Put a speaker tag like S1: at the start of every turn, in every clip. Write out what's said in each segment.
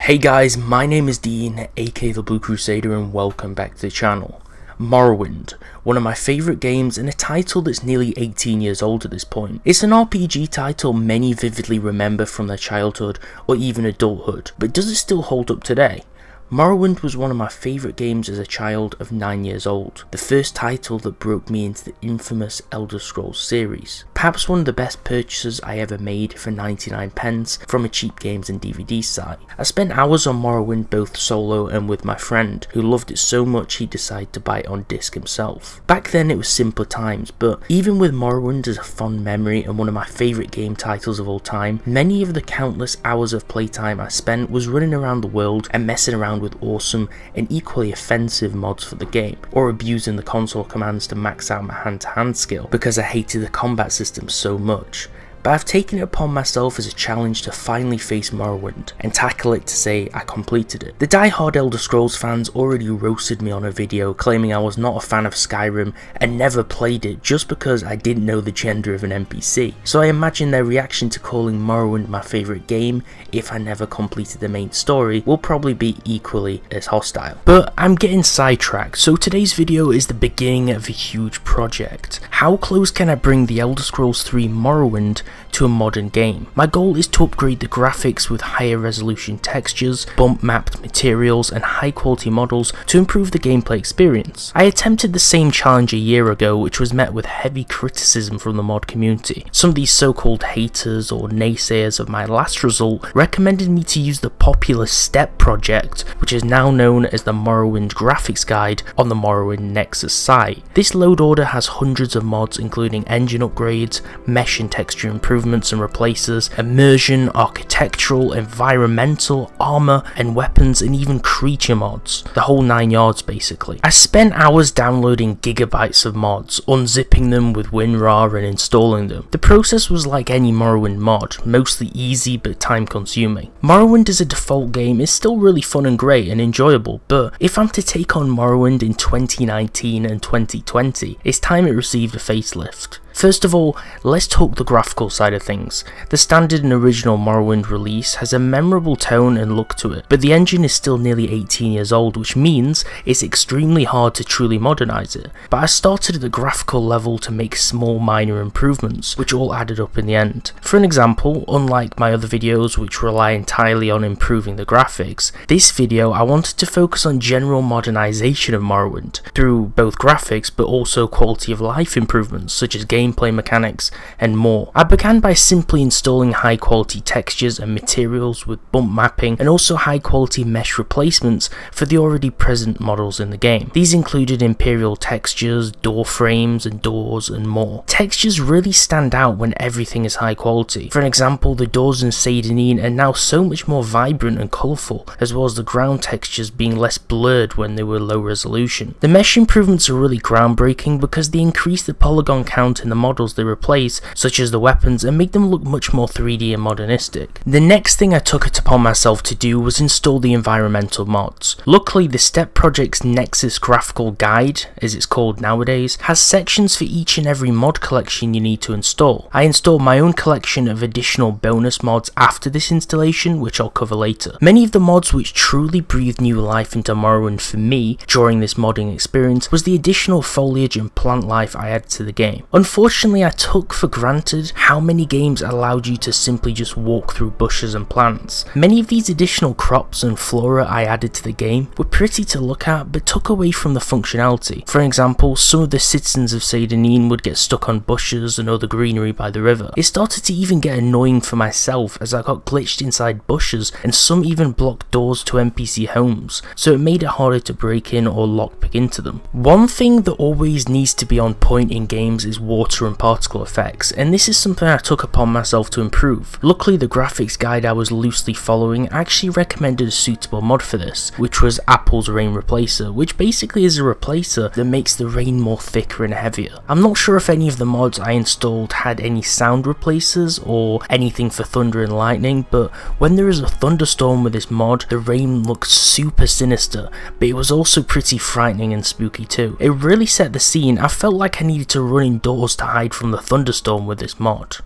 S1: Hey guys, my name is Dean, aka the Blue Crusader, and welcome back to the channel. Morrowind, one of my favourite games and a title that's nearly 18 years old at this point. It's an RPG title many vividly remember from their childhood or even adulthood, but does it still hold up today? Morrowind was one of my favourite games as a child of 9 years old, the first title that broke me into the infamous Elder Scrolls series. Perhaps one of the best purchases I ever made for 99p from a cheap games and DVD site. I spent hours on Morrowind both solo and with my friend, who loved it so much he decided to buy it on disc himself. Back then it was simpler times, but even with Morrowind as a fond memory and one of my favourite game titles of all time, many of the countless hours of playtime I spent was running around the world and messing around with awesome and equally offensive mods for the game, or abusing the console commands to max out my hand-to-hand skill because I hated the combat system so much. But I've taken it upon myself as a challenge to finally face Morrowind and tackle it to say I completed it. The die-hard Elder Scrolls fans already roasted me on a video claiming I was not a fan of Skyrim and never played it just because I didn't know the gender of an NPC. So I imagine their reaction to calling Morrowind my favourite game if I never completed the main story will probably be equally as hostile. But I'm getting sidetracked, so today's video is the beginning of a huge project. How close can I bring the Elder Scrolls 3 Morrowind to a modern game? My goal is to upgrade the graphics with higher resolution textures, bump mapped materials and high quality models to improve the gameplay experience. I attempted the same challenge a year ago, which was met with heavy criticism from the mod community. Some of these so-called haters or naysayers of my last result recommended me to use the popular STEP project, which is now known as the Morrowind Graphics Guide on the Morrowind Nexus site. This load order has hundreds of mods including engine upgrades, mesh and texture improvements and replacers, immersion, architectural, environmental, armor and weapons, and even creature mods. The whole 9 yards basically. I spent hours downloading gigabytes of mods, unzipping them with WinRAR and installing them. The process was like any Morrowind mod, mostly easy but time consuming. Morrowind as a default game is still really fun and great and enjoyable, but if I'm to take on Morrowind in 2019 and 2020, it's time it received a facelift. First of all, let's talk the graphical side of things. The standard and original Morrowind release has a memorable tone and look to it, but the engine is still nearly 18 years old, which means it's extremely hard to truly modernize it. But I started at the graphical level to make small minor improvements, which all added up in the end. For an example, unlike my other videos which rely entirely on improving the graphics, this video I wanted to focus on general modernization of Morrowind, through both graphics but also quality of life improvements such as gameplay mechanics and more. I began by simply installing high quality textures and materials with bump mapping and also high quality mesh replacements for the already present models in the game. These included imperial textures, door frames and doors and more. Textures really stand out when everything is high quality. For an example, the doors in Seydenine are now so much more vibrant and colourful, as well as the ground textures being less blurred when they were low resolution. The mesh improvements are really groundbreaking because they increase the polygon count in the models they replace, such as the weapons, and make them look much more 3D and modernistic. The next thing I took it upon myself to do was install the environmental mods. Luckily, the STEP project's Nexus graphical guide, as it's called nowadays, has sections for each and every mod collection you need to install. I installed my own collection of additional bonus mods after this installation, which I'll cover later. Many of the mods which truly breathed new life into Morrowind for me during this modding experience was the additional foliage and plant life I added to the game. Unfortunately, I took for granted how many games allowed you to simply just walk through bushes and plants. Many of these additional crops and flora I added to the game were pretty to look at but took away from the functionality. For example, some of the citizens of Seydenine would get stuck on bushes and other greenery by the river. It started to even get annoying for myself as I got glitched inside bushes and some even blocked doors to NPC homes, so it made it harder to break in or lockpick into them. One thing that always needs to be on point in games is water and particle effects, and this is something I took upon myself to improve. Luckily, the graphics guide I was loosely following actually recommended a suitable mod for this, which was Apple's Rain Replacer, which basically is a replacer that makes the rain more thicker and heavier. I'm not sure if any of the mods I installed had any sound replacers or anything for thunder and lightning, but when there is a thunderstorm with this mod, the rain looks super sinister, but it was also pretty frightening and spooky too. It really set the scene. I felt like I needed to run indoors to hide from the thunderstorm with this mod.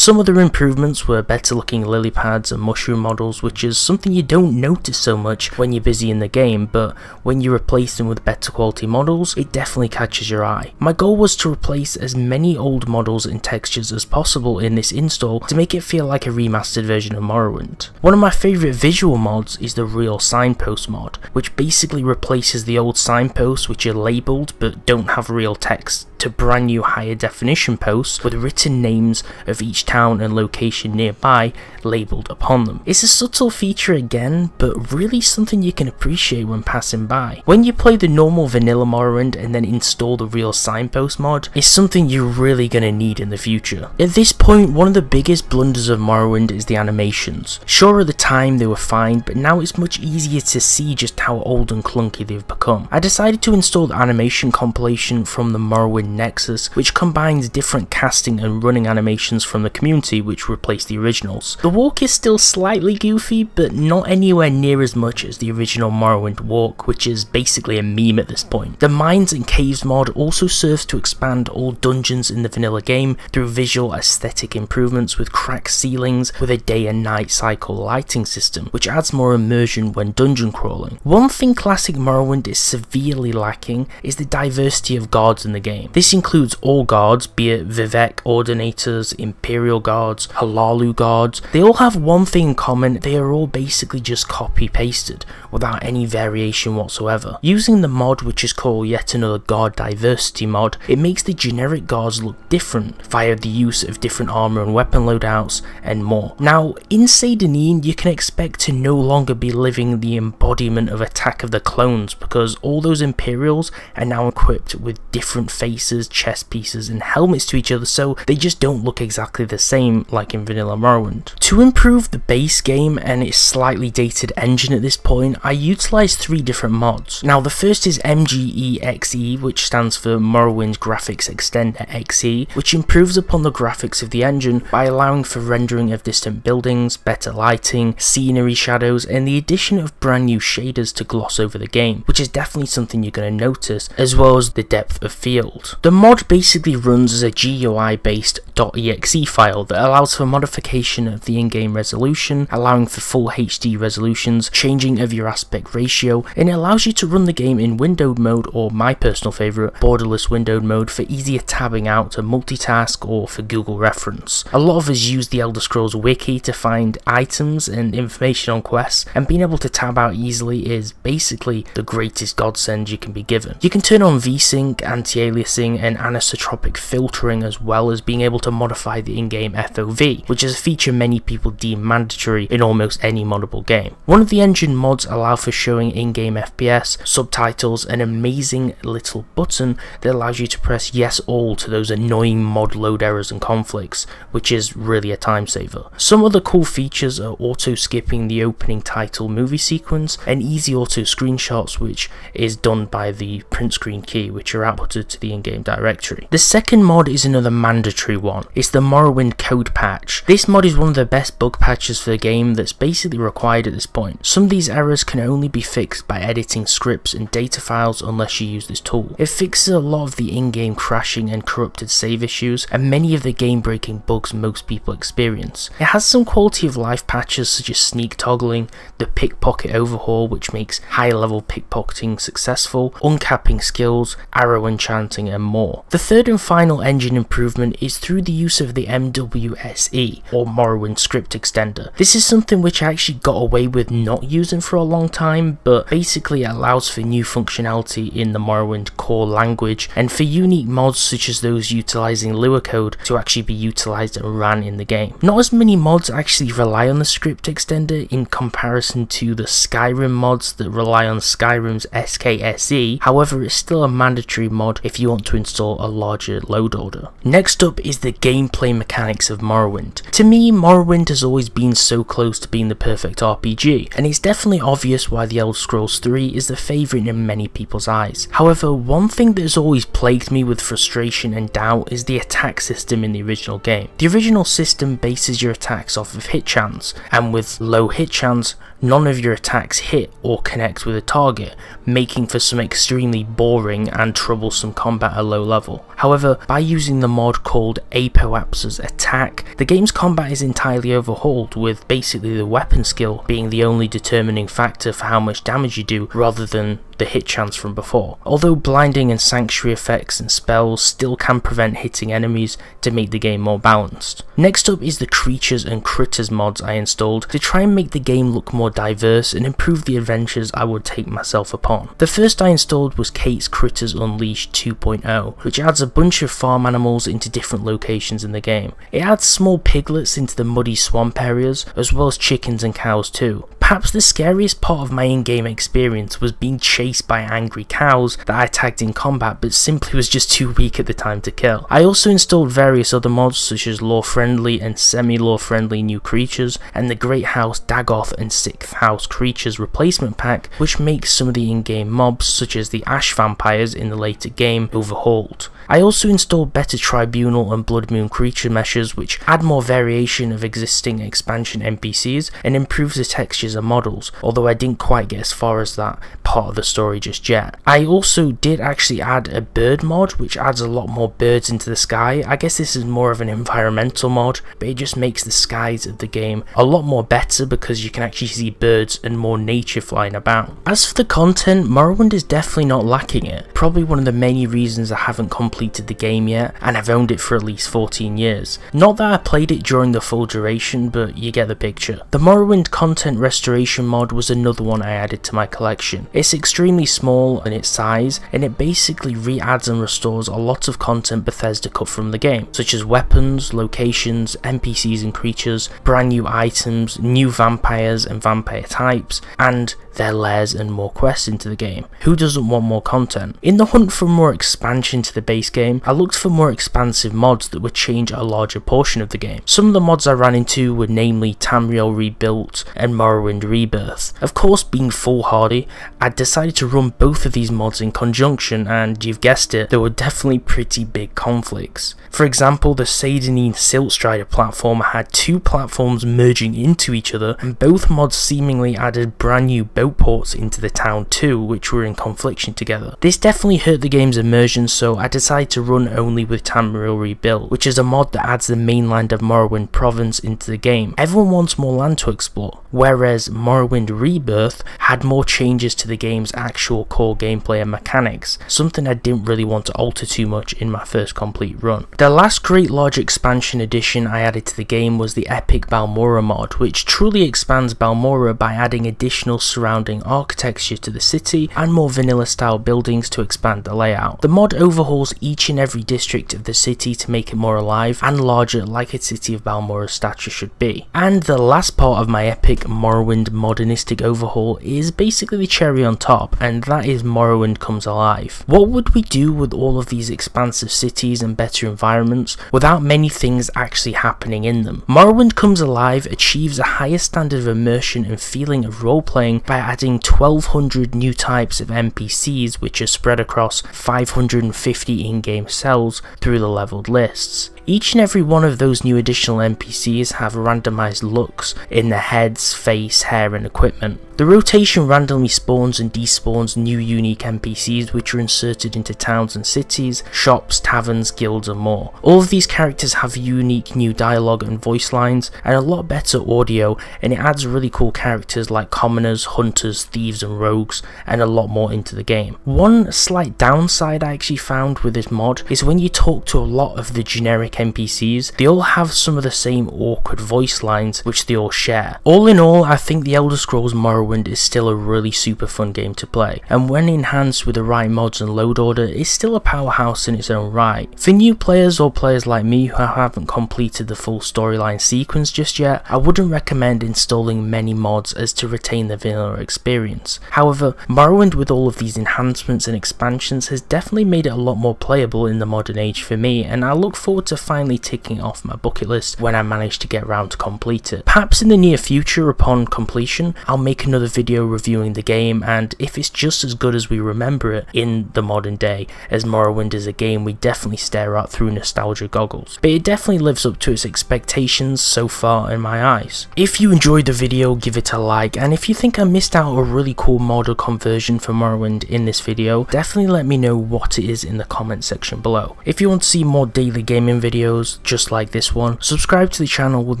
S1: Some other improvements were better looking lily pads and mushroom models, which is something you don't notice so much when you're busy in the game, but when you replace them with better quality models, it definitely catches your eye. My goal was to replace as many old models and textures as possible in this install to make it feel like a remastered version of Morrowind. One of my favourite visual mods is the Real Signpost mod, which basically replaces the old signposts which are labelled but don't have real text to brand new higher definition posts with written names of each town and location nearby labelled upon them. It's a subtle feature again, but really something you can appreciate when passing by. When you play the normal vanilla Morrowind and then install the Real Signpost mod, it's something you're really going to need in the future. At this point, one of the biggest blunders of Morrowind is the animations. Sure, at the time they were fine, but now it's much easier to see just how old and clunky they've become. I decided to install the animation compilation from the Morrowind Nexus, which combines different casting and running animations from the community which replace the originals. The walk is still slightly goofy, but not anywhere near as much as the original Morrowind walk, which is basically a meme at this point. The Mines and Caves mod also serves to expand all dungeons in the vanilla game through visual aesthetic improvements with cracked ceilings with a day and night cycle lighting system, which adds more immersion when dungeon crawling. One thing classic Morrowind is severely lacking is the diversity of guards in the game. This includes all guards, be it Vivec Ordinators, Imperial Guards, Halalu Guards. They all have one thing in common: they are all basically just copy pasted without any variation whatsoever. Using the mod, which is called yet another guard diversity mod, it makes the generic guards look different via the use of different armor and weapon loadouts and more. Now in Seydenine you can expect to no longer be living the embodiment of Attack of the Clones, because all those Imperials are now equipped with different faces, chest pieces and helmets to each other, so they just don't look exactly the same like in vanilla Morrowind. To improve the base game and its slightly dated engine at this point, I utilised 3 different mods. Now the first is MGEXE, which stands for Morrowind Graphics Extender XE, which improves upon the graphics of the engine by allowing for rendering of distant buildings, better lighting, scenery shadows and the addition of brand new shaders to gloss over the game, which is definitely something you're going to notice, as well as the depth of field. The mod basically runs as a GUI based .exe file that allows for modification of the in-game resolution, allowing for full HD resolutions, changing of your aspect ratio, and it allows you to run the game in windowed mode, or my personal favourite, borderless windowed mode, for easier tabbing out to multitask or for Google reference. A lot of us use the Elder Scrolls wiki to find items and information on quests, and being able to tab out easily is basically the greatest godsend you can be given. You can turn on VSync, anti-aliasing and anisotropic filtering, as well as being able to modify the in-game FOV, which is a feature many people deem mandatory in almost any moddable game. One of the engine mods allow for showing in-game FPS, subtitles, an amazing little button that allows you to press yes all to those annoying mod load errors and conflicts, which is really a time saver. Some other cool features are auto skipping the opening title movie sequence and easy auto screenshots, which is done by the print screen key, which are outputted to the in-game directory. The second mod is another mandatory one. It's the Morrowind code patch. This mod is one of the best bug patches for the game that's basically required at this point. Some of these errors can only be fixed by editing scripts and data files unless you use this tool. It fixes a lot of the in-game crashing and corrupted save issues and many of the game-breaking bugs most people experience. It has some quality of life patches such as sneak toggling, the pickpocket overhaul which makes high-level pickpocketing successful, uncapping skills, arrow enchanting and more. The third and final engine improvement is through the use of the MWSE, or Morrowind Script Extender. This is something which I actually got away with not using for a long time, but basically it allows for new functionality in the Morrowind core language and for unique mods such as those utilising Lua code to actually be utilised and ran in the game. Not as many mods actually rely on the Script Extender in comparison to the Skyrim mods that rely on Skyrim's SKSE, however it's still a mandatory mod if you want to install a larger load order. Next up is the gameplay mechanics of Morrowind. To me, Morrowind has always been so close to being the perfect RPG, and it's definitely obvious why the Elder Scrolls 3 is the favourite in many people's eyes. However, one thing that has always plagued me with frustration and doubt is the attack system in the original game. The original system bases your attacks off of hit chance, and with low hit chance, none of your attacks hit or connect with a target, making for some extremely boring and troublesome combat a low level. However, by using the mod called Paralysis Attack, the game's combat is entirely overhauled, with basically the weapon skill being the only determining factor for how much damage you do rather than the hit chance from before. Although blinding and sanctuary effects and spells still can prevent hitting enemies to make the game more balanced. Next up is the creatures and critters mods I installed to try and make the game look more diverse and improve the adventures I would take myself upon. The first I installed was Kate's Critters Unleashed 2.0, which adds a bunch of farm animals into different locations in the game. It adds small piglets into the muddy swamp areas, as well as chickens and cows too. Perhaps the scariest part of my in-game experience was being chased by angry cows that I tagged in combat but simply was just too weak at the time to kill. I also installed various other mods such as lore-friendly and semi-lore-friendly new creatures, and the Great House Dagoth and Sixth House Creatures replacement pack, which makes some of the in-game mobs such as the Ash Vampires in the later game overhauled. I also installed better Tribunal and Blood Moon creature meshes, which add more variation of existing expansion NPCs and improves the textures and models, although I didn't quite get as far as that part of the story just yet. I also did actually add a bird mod, which adds a lot more birds into the sky. I guess this is more of an environmental mod, but it just makes the skies of the game a lot more better because you can actually see birds and more nature flying about. As for the content, Morrowind is definitely not lacking it. Probably one of the many reasons I haven't completed the game yet, and I've owned it for at least 14 years. Not that I played it during the full duration, but you get the picture. The Morrowind content restoration mod was another one I added to my collection. It's extremely small in its size, and it basically re-adds and restores a lot of content Bethesda cut from the game, such as weapons, locations, NPCs and creatures, brand new items, new vampires and vampire types, and their lairs and more quests into the game. Who doesn't want more content? In the hunt for more expansion to the base game, I looked for more expansive mods that would change a larger portion of the game. Some of the mods I ran into were namely Tamriel Rebuilt and Morrowind Rebirth. Of course, being foolhardy, I decided to run both of these mods in conjunction, and you've guessed it, there were definitely pretty big conflicts. For example, the Saidanine Siltstrider platform had two platforms merging into each other, and both mods seemingly added brand new boat ports into the town too, which were in confliction together. This definitely hurt the game's immersion, so I decided to run only with Tamriel Rebuilt, which is a mod that adds the mainland of Morrowind province into the game. Everyone wants more land to explore, whereas Morrowind Rebirth had more changes to the game's actual core gameplay and mechanics, something I didn't really want to alter too much in my first complete run. The last great large expansion addition I added to the game was the Epic Balmora mod, which truly expands Balmora by adding additional surrounding architecture to the city and more vanilla style buildings to expand the layout. The mod overhauls each and every district of the city to make it more alive and larger, like a city of Balmora's stature should be. And the last part of my epic Morrowind modernistic overhaul is basically the cherry on top, and that is Morrowind Comes Alive. What would we do with all of these expansive cities and better environments without many things actually happening in them? Morrowind Comes Alive achieves a higher standard of immersion and feeling of role-playing by adding 1200 new types of NPCs, which are spread across 550 in-game cells through the leveled lists. Each and every one of those new additional NPCs have randomized looks in their heads, face, hair and equipment. The rotation randomly spawns and despawns new unique NPCs which are inserted into towns and cities, shops, taverns, guilds and more. All of these characters have unique new dialogue and voice lines and a lot better audio, and it adds really cool characters like commoners, hunters, thieves and rogues, and a lot more into the game. One slight downside I actually found with this mod is when you talk to a lot of the generic NPCs, they all have some of the same awkward voice lines which they all share. All in all, I think The Elder Scrolls Morrowind is still a really super fun game to play, and when enhanced with the right mods and load order, it's still a powerhouse in its own right. For new players or players like me who haven't completed the full storyline sequence just yet, I wouldn't recommend installing many mods as to retain the vanilla experience. However, Morrowind with all of these enhancements and expansions has definitely made it a lot more playable in the modern age for me, and I look forward to finally ticking off my bucket list when I manage to get around to complete it. Perhaps in the near future, upon completion, I'll make another video reviewing the game, and if it's just as good as we remember it in the modern day, as Morrowind is a game we definitely stare at through nostalgia goggles. But it definitely lives up to its expectations so far in my eyes. If you enjoyed the video, give it a like, and if you think I missed out a really cool mod or conversion for Morrowind in this video, definitely let me know what it is in the comment section below. If you want to see more daily gaming videos just like this one, subscribe to the channel with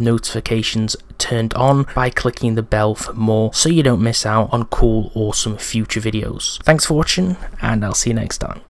S1: notifications turned on by clicking the bell for more so you don't miss out on cool, awesome future videos. Thanks for watching, and I'll see you next time.